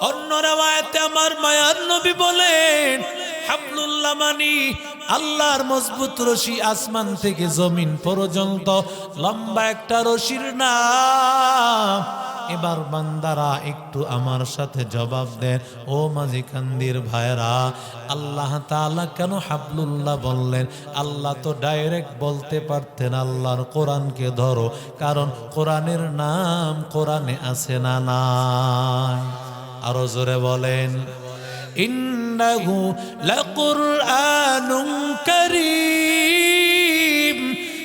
অন্য রাওয়ায়াতে আমার মায়ার নবী বলেন হাবলুল্লাহ মানি আল্লাহর মজবুত রশি, আসমান থেকে জমিন পর্যন্ত লম্বা একটা রশির নাম। এবার বান্দারা একটু আমার সাথে জবাব দেন, ও মাঝি কান্দির ভাইরা, আল্লাহ তাআলা কেন হাবলুল্লাহ বললেন? আল্লাহ তো ডাইরেক্ট বলতে পারতেন আল্লাহর কোরআনকে ধরো, কারণ কোরআনের নাম কোরআনে আছে না নাই? আরো জোরে বলেন, ইন্নাহু লাকুরআনুন কারীম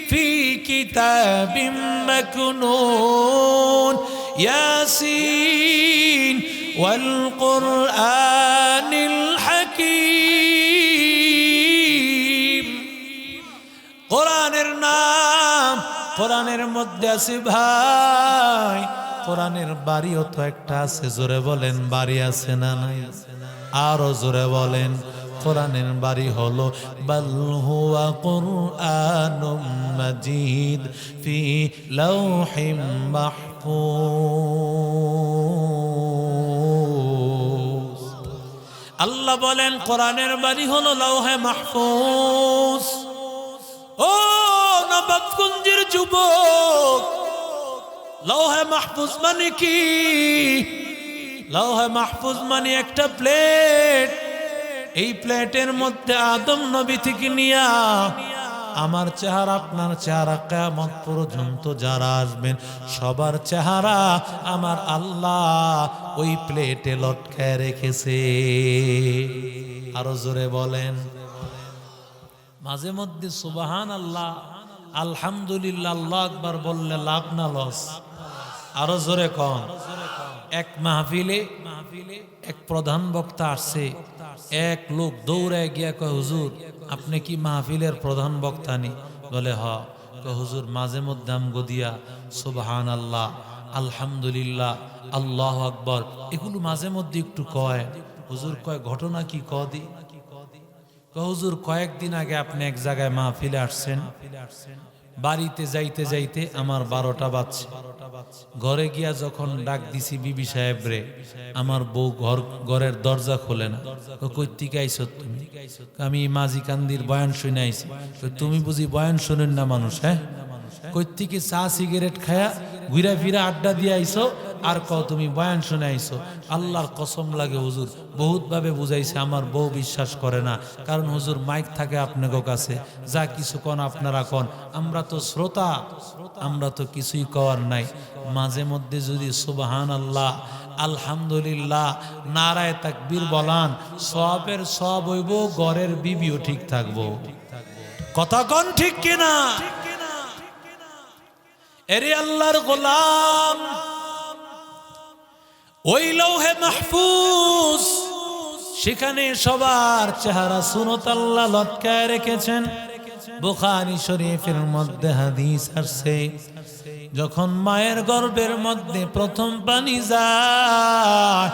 ফি কিতাবিম মাকনুন ইয়াসিন ওয়াল কুরআনিল হাকীম। কোরআনের নাম কোরআনের মধ্যে আছে ভাই। কোরআনের বাড়িও তো একটা আছে, জোরে বলেন বাড়ি আছে না নাই? আরো জোরে বলেন, কোরআনের বাড়ি হলো বাল হুয়া কুরআনুম মাজিদ ফি লাওহিম মাহফুজ। আল্লাহ বলেন কোরআনের বাড়ি হলো লাওহে মাহফুজ। ও নবাবগঞ্জের যুবক, লাওহে মাহফুজ মানে কি? লাওহে মাহফুজ মানে একটা প্লেট। এই প্লেটের মধ্যে আদম নবী থেকে নিয়া আমার চেহারা, আপনার চেহারা, কিয়ামত পর্যন্ত যারা আসবেন সবার চেহারা আমার আল্লাহ ওই প্লেটে লটকায় রেখেছে। আরো জোরে বলেন, মাঝে মধ্যে সুবহানাল্লাহ আলহামদুলিল্লাহ আল্লাহু আকবার বললে লাভ না লস? আরো জোরে কন। এক মাহফিলে এক প্রধান বক্তা আসছে, এক লোক দৌড়ে গিয়া কয়, হুজুর আপনি কি মাহফিলের প্রধান বক্তা নি? বলে হ। হুজুর মাঝে মধ্যে আমগো দিয়া সুবহানাল্লাহ আলহামদুলিল্লাহ আল্লাহু আকবার এগুলো মাঝে মধ্যে একটু কয়। হুজুর কয় ঘটনা কি কদি? হুজুর কয়েকদিন আগে আপনি এক জায়গায় মাহফিলে আসছেন, বাড়িতে যাইতে যাইতে আমার 12টা বাজছে। ঘরে গিয়া যখন ডাক দিছি বিবি সাহেব রে, আমার বউ ঘরের দরজা খোলে না। কই থেকে আইছো তুমি? আমি মাঝি কান্দির বয়ান শুনে আইছি। তুমি বুঝি বয়ান শুনেন না মানুষ? হ্যাঁ, কই থেকে চা সিগারেট খায়া ঘুরা ফিরা আড্ডা দিয়ে আইছো আর কও তুমি বয়ান শুনে আইছো? আল্লাহর কসম লাগে হুজুর বহুত ভাবে বুঝাইছে, আমার বউ বিশ্বাস করে না। কারণ হুজুর মাইক থাকে আপনাদের কাছে, যা কিছু কন আপনারা কন, আমরা তো শ্রোতা, আমরা তো কিছুই কওয়ার নাই। মাঝে মধ্যে যদি সুবহানাল্লাহ আলহামদুলিল্লাহ নারায়ে তাকবীর বলান, সওয়াবের সওয়াব হইব, ঘরের বিবিও ঠিক থাকবো। কথা কন ঠিক কিনা? এরে আল্লাহর গোলাম, ওই লৌহে মাহফুজ সেখানে সবার চেহারা সুনত আল্লাহ লটকায় রেখেছেন। বুখারী শরীফের মধ্যে হাদিস আসছে, যখন মায়ের গর্ভের মধ্যে প্রথম পানি যায়,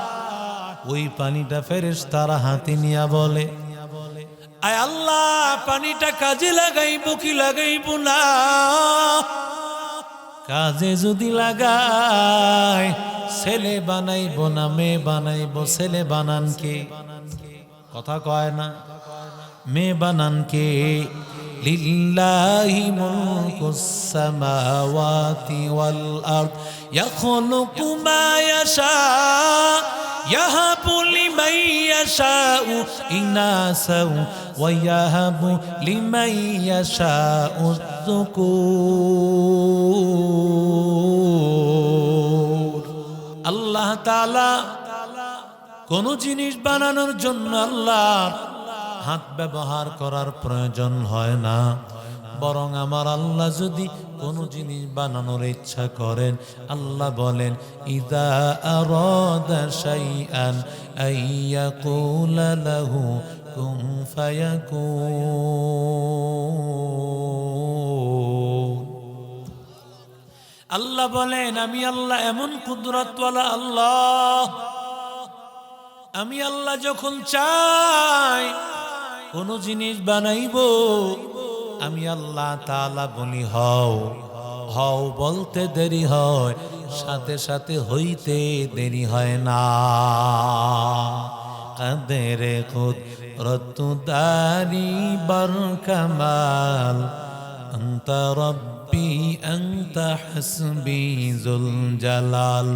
ওই পানিটা ফেরেশতারা হাতে নিয়া বলে, আয় আল্লাহ পানিটা কাজে লাগাইবো কি লাগাইবো না? কাজে যদি লাগায় ছেলে বানাইবো না মেয়ে বানাইবো? ছেলে বানান কে? কথা কয় না। মেয়ে বানান কে? লিল্লাহি মুলকুস সামাওয়াতি ওয়াল আরদ ইয়াখলুকু মা ইয়াশা ইয়াহাবু লিমান ইয়াশাউ ইনাসাও ওয়া ইয়াহাবু লিমান ইয়াশাউ যুকুর। আল্লাহ তাআলা কোন জিনিস বানানোর জন্য আল্লাহর হাত ব্যবহার করার প্রয়োজন হয় না, বরং আমার আল্লাহ যদি কোন জিনিস বানানোর ইচ্ছা করেন, আল্লাহ বলেন ইযা আরাদা শাইআন আইয়াকুলা লাহু কুন ফায়াকুন। আল্লাহ বলেন আমি আল্লাহ এমন কুদরতওয়ালা আল্লাহ, আমি আল্লাহ যখন চাই কোন জিনিস বানাইবো, আমি আল্লাহ তাআলা বলি হও, হও বলতে দেরি হয়, সাথে সাথে হইতে দেরি হয় না। কাদের কুদরত দারি বার কামাল আনতা রব্বি আনতা হাসবি জুল জালাল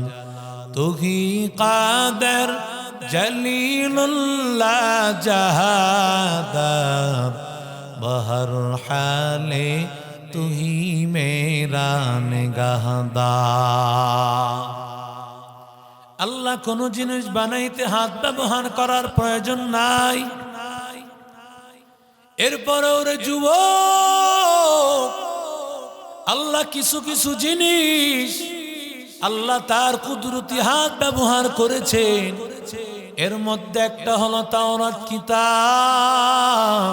তুহি কাদের জলিলুল্লাহ জাহাদার বহর হালে তুহি মেরা নিগাহদার। আল্লাহ কোন জিনিস বানাইতে হাত ব্যবহার করার প্রয়োজন নাই। এরপরে ওরে যুবক, আল্লাহ কিছু কিছু জিনিস আল্লাহ তার কুদরতি হাত ব্যবহার করেছেন। এর মধ্যে একটা হলো তাওরাত কিতাব।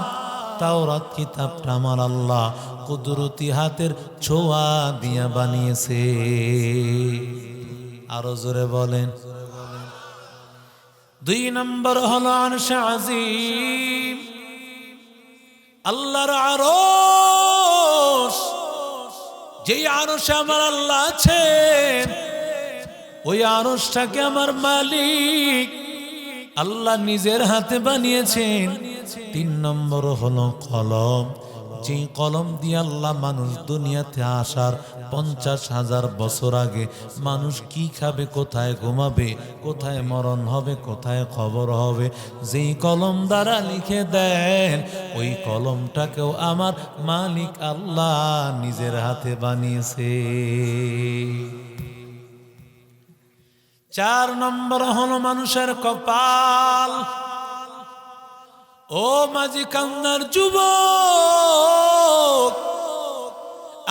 তাওরাত কিতাবটা আমার আল্লাহ কুদরতি হাতের ছোঁয়া দিয়া বানিয়েছে। আরো জোরে বলেন। 2 নম্বর হলো আরশ আজিম। আল্লাহর আরশ, যেই আরশে আমার আল্লাহ আছেন, ওই আরশটাকে আমার মালিক আল্লাহ নিজের হাতে বানিয়েছেন। 3 নম্বর হলো কলম। যে কলম দিয়ে আল্লাহ মানুষ দুনিয়াতে আসার 50,000 বছর আগে মানুষ কি খাবে, কোথায় ঘুমাবে, কোথায় মরণ হবে, কোথায় খবর হবে, যেই কলম দ্বারা লিখে দেন, ওই কলমটাকেও আমার মালিক আল্লাহ নিজের হাতে বানিয়েছে। 4 নম্বর হলো মানুষের কপাল। ও মাঝি কান্নার যুবক,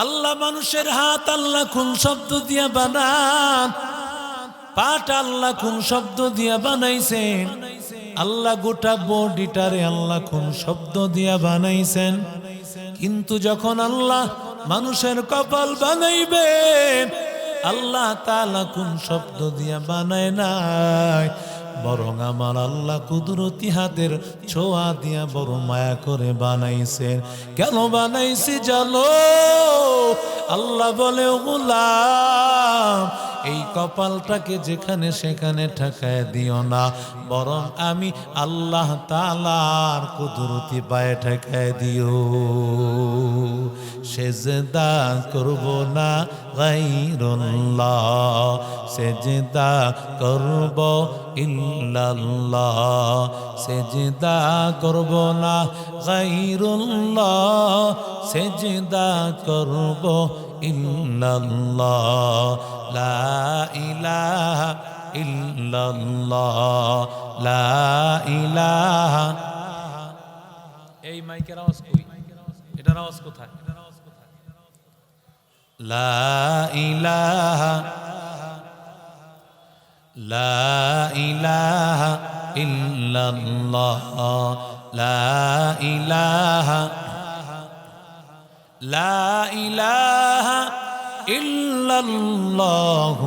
আল্লাহ মানুষের হাত আল্লাহ কোন শব্দ দিয়া বানান, পাট আল্লাহ কোন শব্দ দিয়া বানাইছেন, আল্লাহ গোটা বডিটারে আল্লাহ কোন শব্দ দিয়া বানাইছেন। কিন্তু যখন আল্লাহ মানুষের কপাল বানাইবেন, আল্লাহ তাআলা কোন শব্দ দিয়া বানায় নাই, বরং আমার আল্লাহ কুদরতি হাতের ছোঁয়া দিয়া বড় মায়া করে বানাইছেন। কেন বানাইছি জানো? আল্লাহ বলে, ও গোলাম, এই কপালটাকে যেখানে সেখানে ঠেকায় দিও না, বরং আমি আল্লাহ তাআলার কুদরতি পায়ে ঠেকায় দিও। সেজদা করব না গায়রুল্লাহ, সেজদা করব ইল্লাল্লাহ, সেজদা করব না গায়রুল্লাহ, সেজদা করব ইল্লাল্লাহ। লা ইলাহা ইল্লাল্লাহ, লা ইলাহা। এই মাইকের আওয়াজ কই? এটার আওয়াজ কোথায়? লা ইলাহা, লা ইলাহা ইল্লাল্লাহ, লা ইলাহা, লা ইলাহা ইল্লাল্লাহ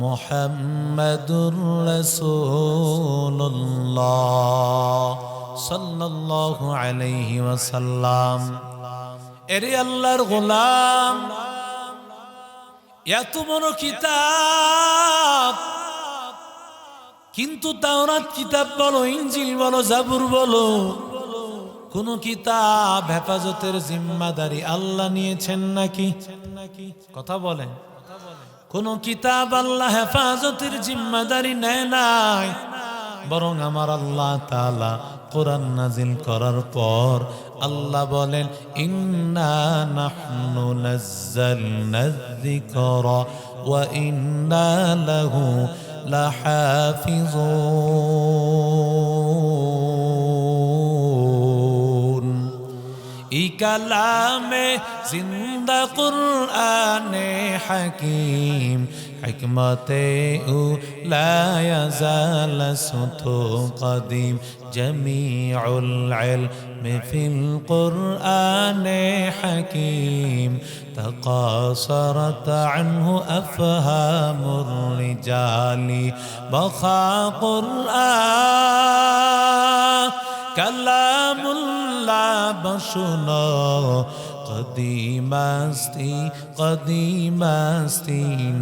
মুহাম্মাদুর রাসূলুল্লাহ সাল্লাল্লাহু আলাইহি ওয়াসাল্লাম। এরে আল্লাহর গোলাম, এত বড় কিতাব, কিন্তু তাওরাত কিতাব বলো, ইনজিল বলো, জাবুর বলো, কোন কিতাব হেফাজতের জিম্মাদারি আল্লাহ নিয়েছেন নাকি? কথা বলেন। কোন কিতাব আল্লাহ হেফাজতের জিম্মাদারি নেয় নাই, বরং আমার আল্লাহ তাআলা কোরআন নাজিল করার পর আল্লাহ বলেন, ইন্না নাহনু নাযালনা যিকরা ওয়া ইন্না লাহু লাহাফিজুন। এই কালামে জিন্দা কুরআনে হাকিম, হিকমতে উ লা ইয়াজাল সুতু কদিম, জামিউল ইলমি ফিল কুরআনে হাকিম, تقاصرت عنه أفهام الرجال، بقى قرآن كلام الله بشنا কদিমাস্তি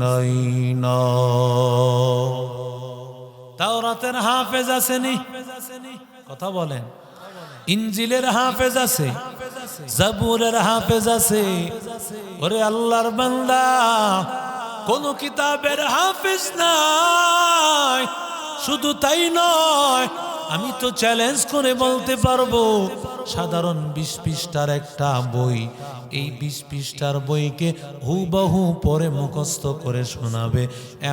নইন। তাওরাতের হাফেজ আসেনি? কথা বলেন। ইনজিলের হাফেজ আছে, জাবুরের হাফেজ আছে। ওরে আল্লাহর বান্দা, কোন কিতাবের হাফেজ নাই। শুধু তাই নয়, আমি তো চ্যালেঞ্জ করে বলতে পারবো, সাধারণ 20 পৃষ্ঠার একটা বই, এই 20 পৃষ্ঠার বইকে হুবহু পড়ে মুখস্থ করে শোনাবে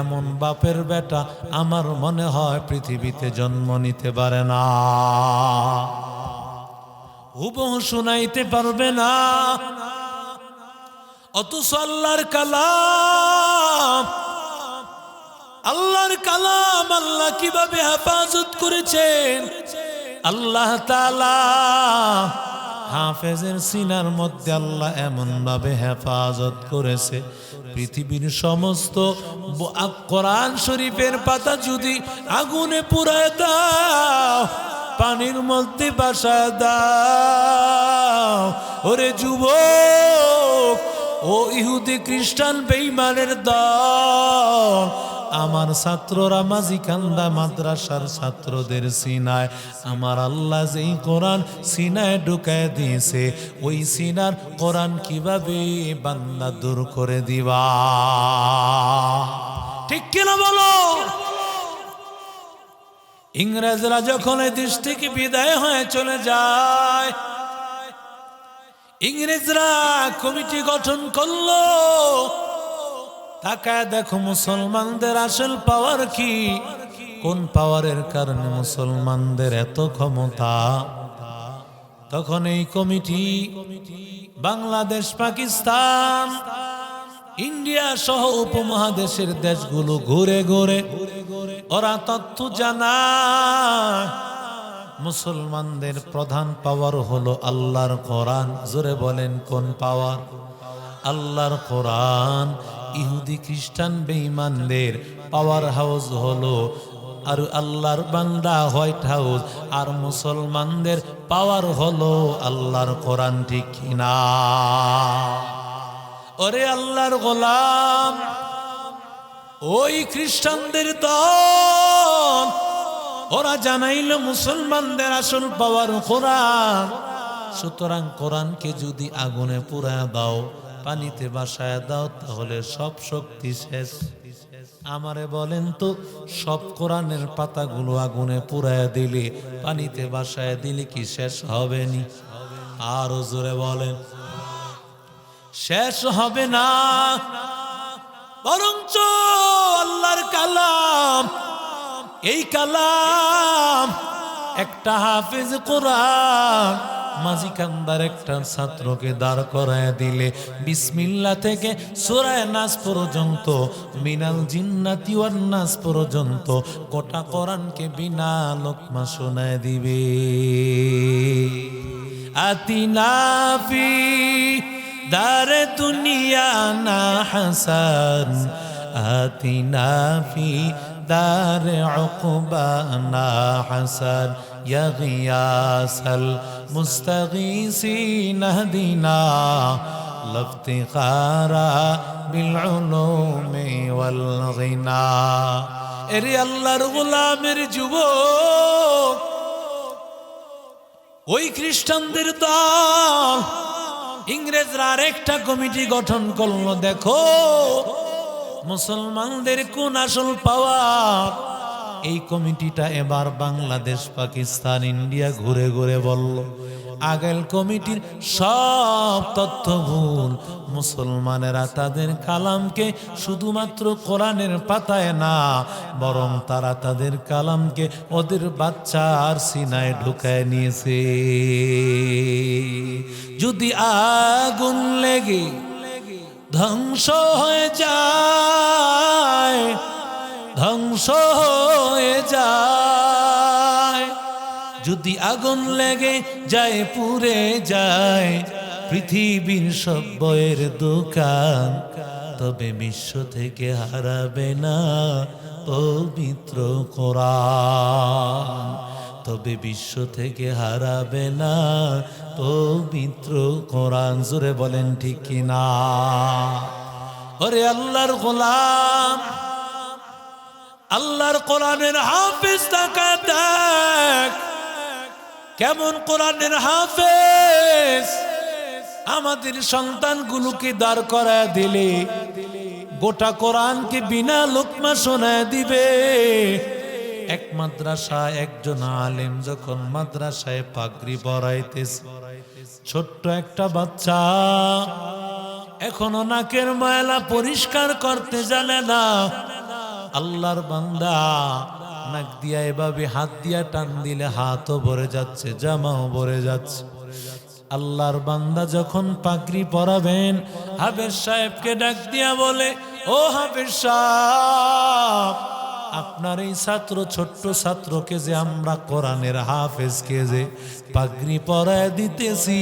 এমন বাপের বেটা আমার মনে হয় পৃথিবীতে জন্ম নিতে পারে না। হুবহু শোনাইতে পারবে না। অথচ আল্লাহর কালাম, আল্লাহর কালাম আল্লাহ কিভাবে হেফাজত করেছেন। আল্লাহ তাআলা হাফেজের সিনার মধ্যে আল্লাহ এমন ভাবে হেফাজত করেছে, পৃথিবীর সমস্ত কোরআন শরীফের পাতা যদি আগুনে পুড়ায় দাও, পানির মধ্যে ভাসায় দাও, ওরে যুবক, ও ইহুদি খ্রিস্টান বেঈমানের দল, আমার ছাত্ররা মাঝিকান্দা মাদ্রাসার ছাত্রদের সিনায় আমার আল্লাহ যেই কোরআন সিনায় ঢুকায় দিয়েছে, ওই সিনার কোরআন কিভাবে বান্দা দূর করে দিবা? ঠিক কিনা বলো? ইংরেজরা যখন এই দেশ থেকে বিদায় হয়ে চলে যায়, ইংরেজরা কমিটি গঠন করলো। তাকায় দেখো মুসলমানদের আসল পাওয়ার কি, কোন পাওয়ারের কারণে মুসলমানদের এত ক্ষমতা। তখন এই কমিটি বাংলাদেশ, পাকিস্তান, ইন্ডিয়া সহ উপমহাদেশের দেশগুলো ঘুরে ঘুরে ওরা তথ্য জানায় মুসলমানদের প্রধান পাওয়ার হলো আল্লাহর কোরআন। জোরে বলেন কোন পাওয়ার? আল্লাহর কোরআন। ইহুদি খ্রিস্টান বেঈমানদের পাওয়ার হাউস হলো আর আল্লাহর বান্দা হোয়াইট হাউস, আর মুসলমানদের পাওয়ার হলো আল্লাহর কোরআন। ঠিক কিনা? ওরে আল্লাহর গোলাম, ওই খ্রিস্টানদের দল ওরা জানাইল মুসলমানদের আসল পাওয়ার কোরআন। সুতরাং কোরআনকে যদি আগুনে পুড়ায় দাও, পানিতে ভাসায় দাও, তাহলে সব শক্তি শেষ। আমারে বলেন তো, সব কোরআনের পাতাগুলো আগুনে পুড়ায় দিলে, পানিতে ভাসায় দিলে কি শেষ হবে নি? আরো জোরে বলেন, শেষ হবে না। বরঞ্চ আল্লাহর কালাম, এই কালাম একটা হাফেজ কোরআন মাঝিকান্দার একটা ছাত্রকে দাঁড় করায় দিলে, বিসমিল্লাহ থেকে সূরা নাস পর্যন্ত, মিনাল জিন্নাতি ওয়ান নাস পর্যন্ত গোটা কোরআনকে বিনা লোকমা শোনায় দিবে। আতিনা ফি দারে দুনিয়া না হাসান, আতিনা ফি দারে উকবা না হাসান, ইয়া গিয়াসাল মুস্তাগীসিন আহদিনা লাফতিকারা বিল উলুমি ওয়াল গিনা। এরে আল্লাহর গোলামের যুবক, ওই খ্রিস্টানদের দল ইংরেজরা আরেকটা কমিটি গঠন করলো। দেখো মুসলমানদের কোন আসল পাওয়ার। এই কমিটিটা এবার বাংলাদেশ, পাকিস্তান, ইন্ডিয়া ঘুরে ঘুরে বলল, আগের কমিটির সব তথ্য ভুল। মুসলমানেরা তাদের কালামকে শুধুমাত্র কোরআনের পাতায় না, বরং তারা তাদের কালামকে ওদের বাচ্চার সিনায় ঢুকায় নিয়েছে। যদি আগুন লেগে ধ্বংস হয়ে যায়, ধ্বংস হয়ে যায়, যদি আগুন লেগে যায়, পুড়ে যায় পৃথিবীর সব বইয়ের দোকান, তবে বিশ্ব থেকে হারাবে না পবিত্র কোরআন। তবে বিশ্ব থেকে হারাবে না পবিত্র কোরআন। জোরে বলেন ঠিক কিনা? ওরে আল্লাহর গোলাম, আল্লাহর কোরআনের হাফেজ তাকা দেখ কেমন কোরআনের হাফেজ। আমাদের সন্তানগুলোকে দাঁড় করায় দিলে গোটা কোরআনকে বিনা লোকমা শোনায় দিবে। এক মাদ্রাসায় একজন আলেম যখন মাদ্রাসায় পাগড়ি পরাইতেছে, ছোট্ট একটা বাচ্চা এখনো নাকের ময়লা পরিষ্কার করতে জানে না। আল্লাহর বান্দা নাক দিয়া এভাবে হাত দিয়া টান দিলে হাতও ভরে যাচ্ছে, জামাও ভরে যাচ্ছে। আল্লাহর বান্দা যখন পাগড়ি পরাবেন, হাফেজ সাহেবকে ডাক দিয়া বলে, ও হাফেজ সাহেব, আপনার এই ছাত্র, ছোট্ট ছাত্রকে যে আমরা কোরআনের হাফেজকে যে পাগড়ি পরায় দিতেছি,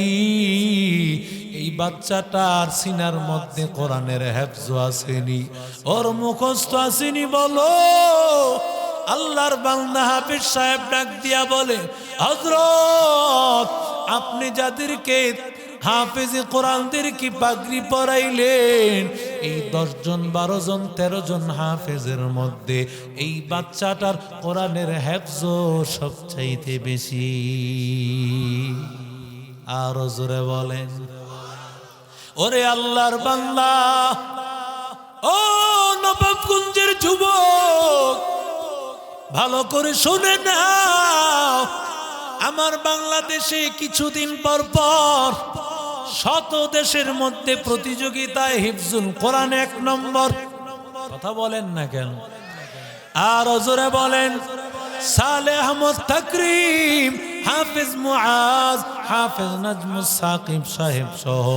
এই বাচ্চাটার সিনার মধ্যে কোরআনের হেফজ আসেনি, ওর মুখস্থ আসেনি বলো। আল্লাহর বান্দা হাফেজ সাহেব ডাক দিয়া বলে, হযরত, আপনি যাদেরকে হাফেজে কোরআনদেরকে পাগড়ি পরাইলেন, এই 10 জন 12 জন 13 জন হাফেজের মধ্যে এই বাচ্চাটার কোরআনের হেফজ সবচাইতে বেশি। আর জোরে বলেন। ওরে আল্লাহর বান্দা, ও নবাবগঞ্জের যুবক, ভালো করে শুনে নাও। আমার বাংলাদেশে কিছুদিন পর পর শত দেশের মধ্যে প্রতিযোগিতায় হিফজুল কোরআন 1 নম্বর। কথা বলেন না কেন? আর জোরে বলেন। সালেহ আহমদ তাকরিম, হাফেজ মুআজ, হাফেজ নাজমুস সাকিব সাহেব সহ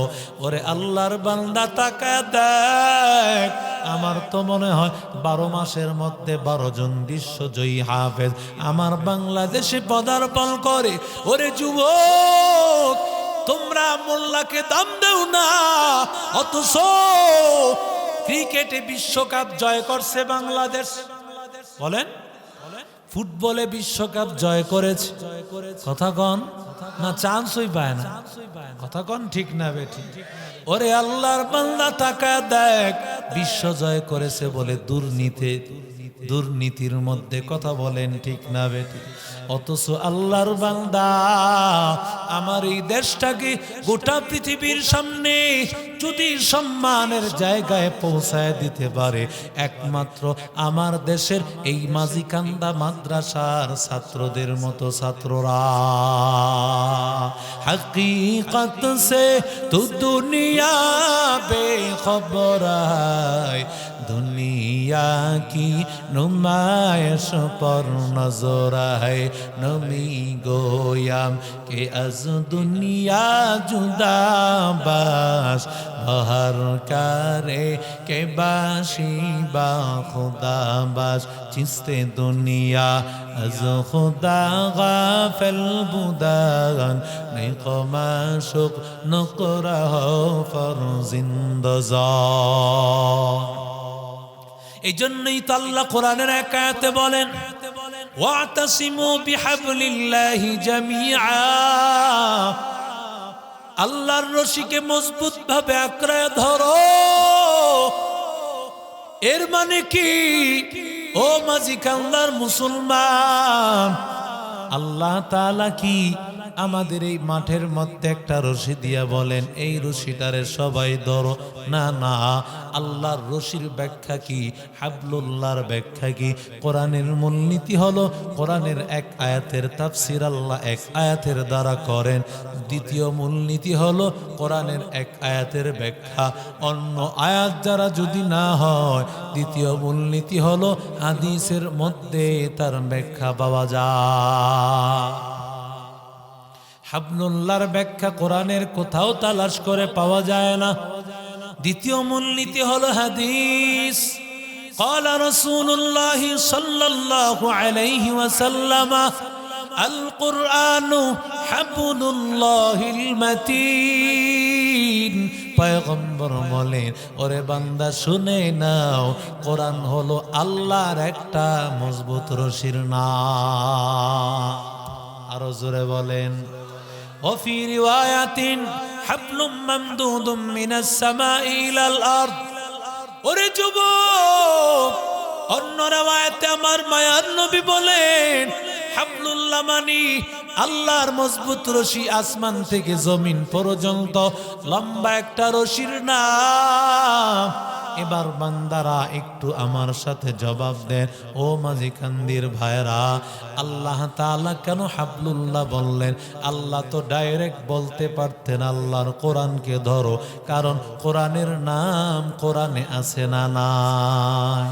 ওরে আল্লাহর বান্দা তাকায় দেখ, আমার তো মনে হয় 12 মাসের মধ্যে 12 জন বিশ্বজয়ী হাফেজ আমার বাংলাদেশে পদার্পণ করে। ওরে যুবক, তোমরা মোল্লাকে দাম দেও না, অথচ ক্রিকেটে বিশ্বকাপ জয় করছে বাংলাদেশ। বলেন, ফুটবলে বিশ্বকাপ জয় করেছে। কথা কন না, চান্সই পায় না। কথা কন ঠিক না বেঠিক? ওরে আল্লাহর বান্দা তাকায় দেখ, বিশ্ব জয় করেছে বলে দুর্নীতির মধ্যে। কথা বলেন ঠিক না বেঠিক? অথচ আল্লাহর বান্দা আমার এই দেশটাকে গোটা পৃথিবীর সামনে যদি সম্মানের জায়গায় পৌঁছায় দিতে পারে, একমাত্র আমার দেশের এই মাঝিকান্দা মাদ্রাসার ছাত্রদের মতো ছাত্ররা। হकीकत से तू दुनिया बेखबर है, दुनिया की नुमाइश पर नजर है, नमी गोयाम के अज दुनिया जुदा बास, बहर करे के बाशी बा खुदा बास, चिस्ते दुनिया अज खुदा गाफिल बुदान, निकमाशुक नकरह फर जिंदजान। এই জন্যই তো আল্লাহ কোরআনের এক আয়াতে বলেন, ওয়াতাসিমু বিহাবলিল্লাহি জামিআ, আল্লাহর রশিকে মজবুত ভাবে আঁকড়ে ধরো। এর মানে কি? ও মাঝিকান্দার মুসলমান, আল্লাহ তাআলা কি আমাদের এই মাঠের মধ্যে একটা রশি দিয়া বলেন, এই রশিটারে সবাই ধরো? না না, আল্লাহর রশির ব্যাখ্যা কি? হাবলুল্লাহর ব্যাখ্যা কি? কোরআনের মূলনীতি হলো, কোরআনের এক আয়াতের তাফসির আল্লাহ এক আয়াতের দ্বারা করেন। দ্বিতীয় মূলনীতি হলো কোরআনের এক আয়াতের ব্যাখ্যা অন্য আয়াত যারা যদি না হয়, দ্বিতীয় মূলনীতি হলো হাদিসের মধ্যে তার ব্যাখ্যা পাওয়া যায়। হাবলুল্লাহর ব্যাখ্যা কোরআনের কোথাও তালাশ করে পাওয়া যায় না। দ্বিতীয় মূলনীতি হলো হাদিস। قال رسول الله صلى الله عليه وسلم القرآن حبل الله المتين। পয়গম্বর বলেন, ওরে বান্দা শুনে নাও, কোরআন হলো আল্লাহর একটা মজবুত রশির নাম। আরো জোরে বলেন। وفي رواية حبل ممدود من السماء إلى الأرض। ওরে যুবক, অন্য রিওয়ায়াতে আমার মায়ার নবী বলেন হাবলুল্লাহ মানি আল্লাহর মজবুত রশি, আসমান থেকে জমিন পর্যন্ত লম্বা একটা রশির নাম। এবার বান্দারা একটু আমার সাথে জবাব দেন, ও মাঝি কান্দির ভাইরা, আল্লাহ তাআলা কেন হাবলুল্লাহ বললেন? আল্লাহ তো ডাইরেক্ট বলতে পারতেন আল্লাহর কোরআনকে ধরো, কারণ কোরআনের নাম কোরআনে আছে না নাই?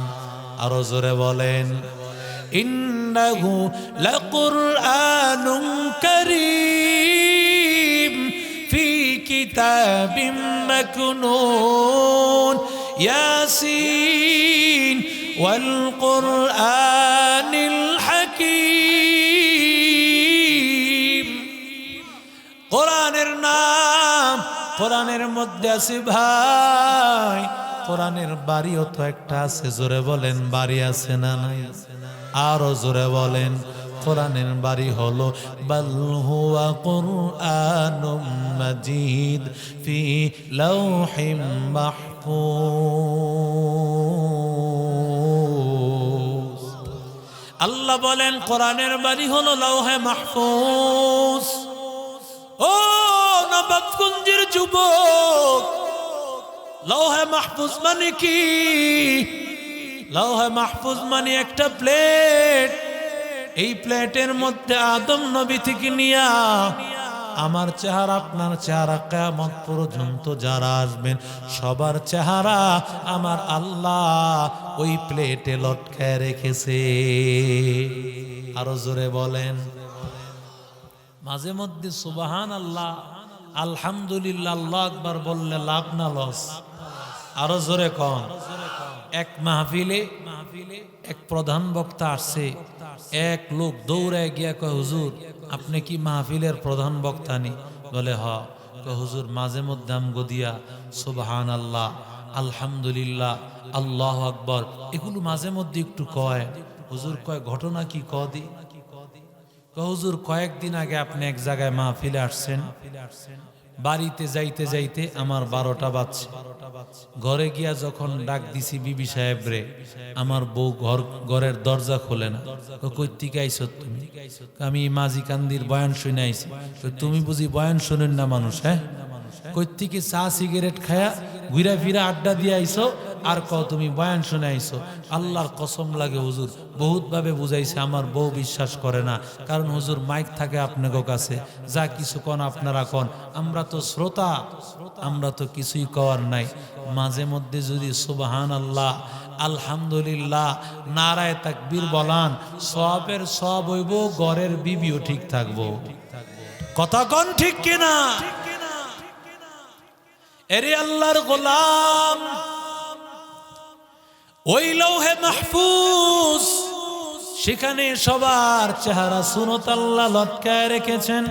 আরো জোরে বলেন। ইন্নাহু লাকুরআনুন কারীম ফি কিতাবিম মাকনুন ইয়াসিন ওয়াল কুরআনিল হাকীম। কোরআনের নাম কোরআনের মধ্যে আছে ভাই। কোরআনের বাড়িও তো একটা আছে, জোরে বলেন বাড়ি আছে না নাই? আরো জোরে বলেন। কোরআনের বাড়ি হলো বাল হুয়া কুরআনুম মাজিদ ফি লাওহিম মাহফুজ। আল্লাহ বলেন কোরআনের বাড়ি হলো লাওহে মাহফুজ। ও নবাবগঞ্জের যুবক, লাওহে মাহফুজ মানে কি? লাওহে মাহফুজ মানে একটা প্লেট। এই প্লেটের মধ্যে আদম নবী থেকে নিয়া আমার চেহারা, আপনার চেহারা, কিয়ামত পর্যন্ত যারা আসবেন সবার চেহারা আমার আল্লাহ ওই প্লেটে লটকায় রেখেছে। আরো জোরে বলেন। মাঝে মধ্যে সুবহানাল্লাহ, আলহামদুলিল্লাহ, আল্লাহু আকবার বললে লাভ না লস? আরো জোরে কন। এক মাহফিলে এক প্রধান বক্তা আসছে। এক লোক দৌড়ে গিয়া কয়, হুজুর আপনি কি মাহফিলের প্রধান বক্তা নি? বলে হ। কয় হুজুর মাঝে মধ্যে আমগো দিয়া সুবহানাল্লাহ, আলহামদুলিল্লাহ, আল্লাহু আকবার এগুলো মাঝে মধ্যে একটু কয়। হুজুর কয় ঘটনা কি কদি? কয় হুজুর কয়েকদিন আগে আপনি এক জায়গায় মাহফিলে আসছেন, বাড়িতে যাইতে যাইতে আমার 12টা বাজছে। ঘরে গিয়া যখন ডাক দিছি বিবি সাহেব রে, আমার বউ ঘরের দরজা খোলে না। কই থেকে আইছো তুমি? আমি মাঝি কান্দির বয়ান শুনে আইছি। তুমি বুঝি বয়ান শুনেন না মানুষ? হ্যাঁ। কই থেকে চা সিগারেট খায়া ঘুরা ফিরা আড্ডা দিয়ে আইছো আর কও তুমি বয়ান শুনে আইছো? আল্লাহর কসম লাগে হুজুর, বহুত ভাবে বুঝাইছে, আমার বউ বিশ্বাস করে না। কারণ হুজুর মাইক থাকে আপনাদের কাছে, যা কিছু কন আপনারা কন, আমরা তো শ্রোতা, আমরা তো কিছুই কওয়ার নাই। মাঝে মধ্যে যদি সুবহানাল্লাহ, আলহামদুলিল্লাহ, নারায়ে তাকবীর বলান, সওয়াবের সওয়াব হইব, ঘরের বিবিও ঠিক থাকবো। কথা কন ঠিক কিনা? এরে আল্লাহর গোলাম, ওই লৌহে মাহফুজ, সেখানে সবার চেহারা সুনত আল্লাহ লটকায় রেখেছেন।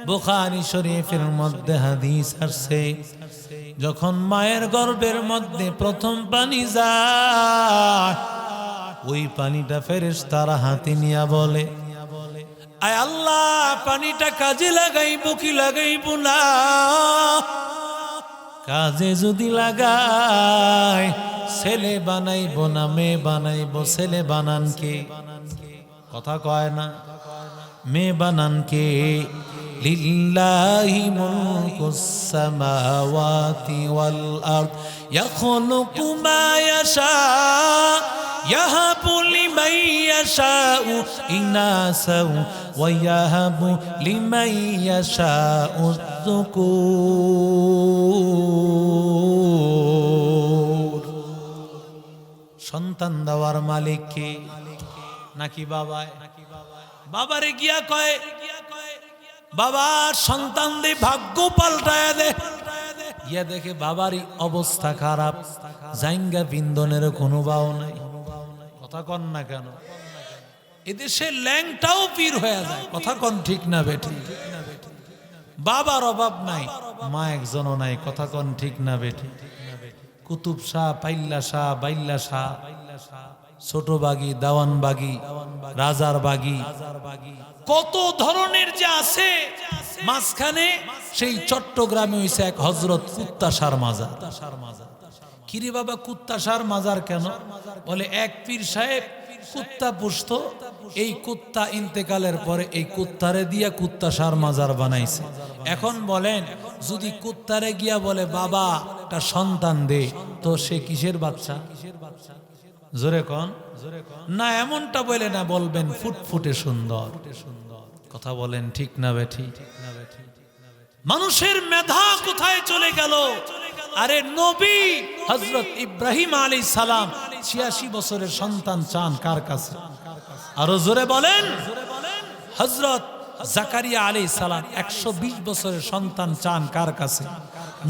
বুখারী শরীফের মধ্যে হাদিস আসছে, যখন মায়ের গর্ভের মধ্যে প্রথম পানি যায়, ওই পানিটা ফেরেশতারা হাতে নিয়া বলে, আয় আল্লাহ পানিটা কাজে লাগাইবো কি লাগাইবো না? কাজে যদি লাগায় ছেলে বানাইবো না মেয়ে বানাইবো? ছেলে বানান কে? কথা কয় না। মেয়ে বানান কে? লিল্লাহি মুলকুস সামাওয়াতি ওয়াল আরদ ইয়াখলুকু মা ইয়াশা ইয়াহাবু লিমান ইয়াশাউ ইনাসাউ ওয়া ইয়াহাবু লিমান ইয়াশাউ যুকুর। সন্তান দেওয়ার মালিক কে? নাকি বাবায়? বাবারে গিয়া কয়, বাবার সন্তান দে, ভাগ্য পাল্টায় দে। ইয়া দেখে বাবারই অবস্থা খারাপ, জাইঙ্গা বিন্দনের কোনো বাও নাই। কথা কন না কেন? এদেশে ল্যাংটাও পীর হয়ে যায়। কথা কন ঠিক না বেঠি? বাবার অভাব নাই, মা একজনও নাই। কথা কন ঠিক না বেঠি? কুতুব শাহ, পাইল্লা শাহ, বাইল্লা শাহ, ছোট বাগি, দেওয়ান বাগি, রাজার বাগি, কত ধরনের যে আছে। মাঝখানে সেই চট্টগ্রামে হইছে এক হযরত কুত্তাশার মাজার। কিরে বাবা কুত্তাশার মাজার কেন? বলে এক পীর সাহেব কুত্তা পুষতো, এই কুত্তা ইন্তেকালের পরে এই কুত্তারে দিয়া কুত্তাশার মাজার বানাইছে। এখন বলেন যদি কুত্তারে গিয়া বলে বাবা একটা সন্তান দে, তো সে কিসের বাচ্চা? জোরে কোন না, এমনটা বলে না, বলবেন ফুটফুটে সুন্দর। কথা বলেন ঠিক না বেঠি? মানুষের মেধা কোথায় চলে গেল? আরে নবী হযরত ইব্রাহিম আলাইহিস সালাম 86 বছরের সন্তান চান কার কাছে? আরো জোরে বলেন। হযরত জাকারিয়া আলাইহিস সালাম 120 বছরের সন্তান চান কার কাছে?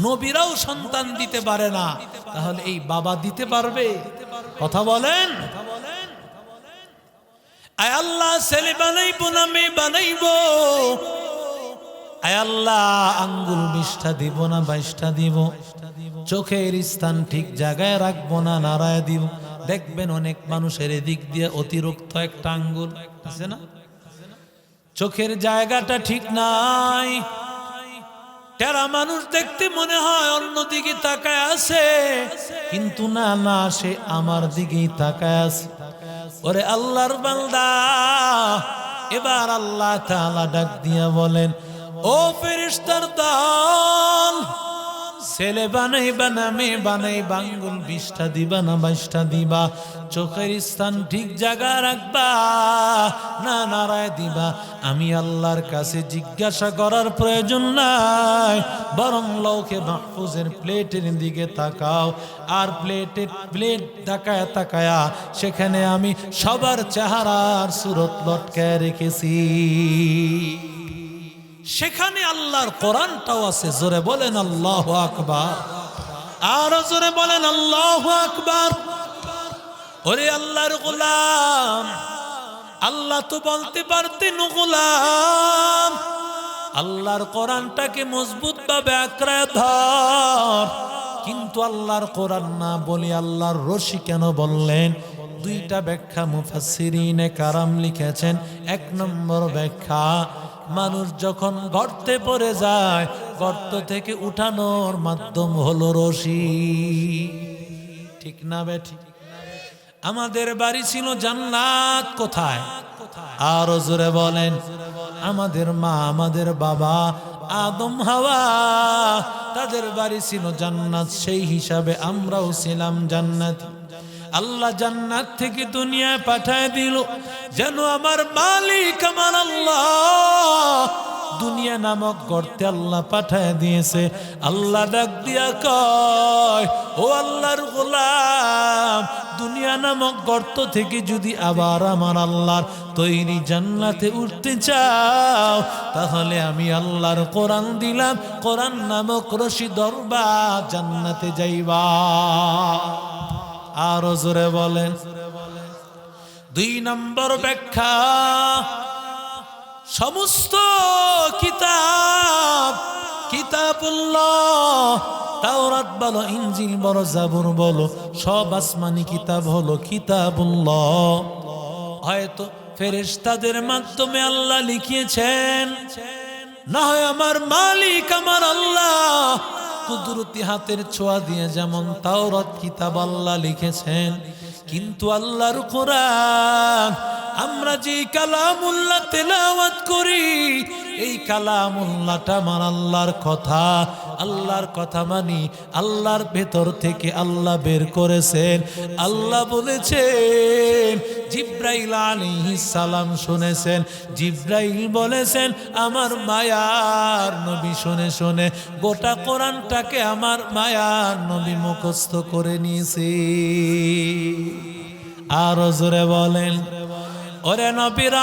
নবীরাও সন্তান দিতে পারে না, তাহলে এই বাবা দিতে পারবে? কথা বলেন। আয় আল্লাহ ছেলে বানাইবো না মেয়ে বানাইবো? আয় আল্লাহ আঙ্গুল 20টা দিব না 22টা দিব? চোখের স্থান ঠিক জায়গায় রাখবো না নাড়ায় দিব? দেখবেন অনেক মানুষের এদিক দিয়ে অতিরিক্ত একটা আঙ্গুল আছে না, চোখের জায়গাটা ঠিক নাই। টেরা মানুষ দেখতে মনে হয় অন্যদিকে তাকায় আছে, কিন্তু না না, সে আমার দিকেই তাকায় আছে। ওরে আল্লাহর বান্দা, এবার আল্লাহ তাআলা ডাক দিয়া বলেন, ও ফেরেশতার দল, ছেলে বানাইবা না মেয়ে বানাইবা? আঙ্গুল 20টা দিবা না 22টা দিবা? চোখের স্থান ঠিক জায়গা রাখবা না নাড়ায় দিবা? আমি আল্লাহর কাছে জিজ্ঞাসা করার প্রয়োজন নাই, বরং লৌহে মাহফুজের প্লেটের দিকে তাকাও, আর প্লেট তাকায়া তাকায়া সেখানে আমি সবার চেহারার সুরত লটকায় রেখেছি। সেখানে আল্লাহর কোরআনটাও আছে। জোরে বলেন আল্লাহু আকবার, আর জোরে বলেন আল্লাহু আকবার। ওরে আল্লাহর গোলাম, আল্লাহ তো বলতে পারতেন গোলাম আল্লাহর কোরআনটাকে মজবুত ভাবে আঁকড়ে ধর, কিন্তু আল্লাহর কোরআন না বলি আল্লাহর রশি কেন বললেন? দুইটা ব্যাখ্যা মুফাসসিরিনে কারাম লিখেছেন। 1 নম্বর ব্যাখ্যা, মানুষ যখন গর্তে পড়ে যায়, গর্ত থেকে উঠানোর মাধ্যম হলো রশি। ঠিক না বেঠি? আমাদের বাড়ি ছিল জান্নাত কোথায়? আর জোরে বলেন। আমাদের মা আমাদের বাবা আদম হাওয়া তাদের বাড়ি ছিল জান্নাত, সেই হিসাবে আমরাও ছিলাম জান্নাতি। আল্লাহ জান্নাত থেকে দুনিয়ায় পাঠায় দিল যেন আমার মালিক আমার আল্লাহ দুনিয়া নামক গর্তে আল্লাহ পাঠায় দিয়েছে। আল্লাহ ডাক দিয়া কয়, ও আল্লাহর গোলাম, দুনিয়া নামক গর্ত থেকে যদি আবার আমার আল্লাহর তৈরি জান্নাতে উঠতে চাও, তাহলে আমি আল্লাহর কোরআন দিলাম, কোরআন নামক রশি ধরবা, জান্নাতে যাইবা। আরো জোরে বলেন। 2 নম্বর ব্যাখ্যা, সমস্ত কিতাবুল্লাহ, তাওরাত বলো, ইনজিল বলো, জাবুর বলো, সব আসমানি কিতাব হলো কিতাবুল্লাহ। হয়তো ফেরেশতাদের মাধ্যমে আল্লাহ লিখিয়েছেন, না হয় আমার মালিক আমার আল্লাহ কুদরতি হাতের ছোঁয়া দিয়ে যেমন তাওরাত কিতাব আল্লাহ লিখেছেন। কিন্তু আল্লাহর কোরআন, আমরা যে কালামুল্লাহ তেলাওয়াত করি, এই কালামুল্লাহটা আমার আল্লাহর কথা। আল্লাহর কথা মানি, আল্লাহর ভেতর থেকে আল্লাহ বের করেছেন। আল্লাহ বলেছেন, জিব্রাইল আলাইহিস সালাম শুনেছেন, জিব্রাইল বলেছেন, আমার মায়ার নবী শুনে শুনে গোটা কোরআনটাকে আমার মায়ার নবী মুখস্থ করে নিয়েছে। আর জোরে বলেন, ওরে নবীরা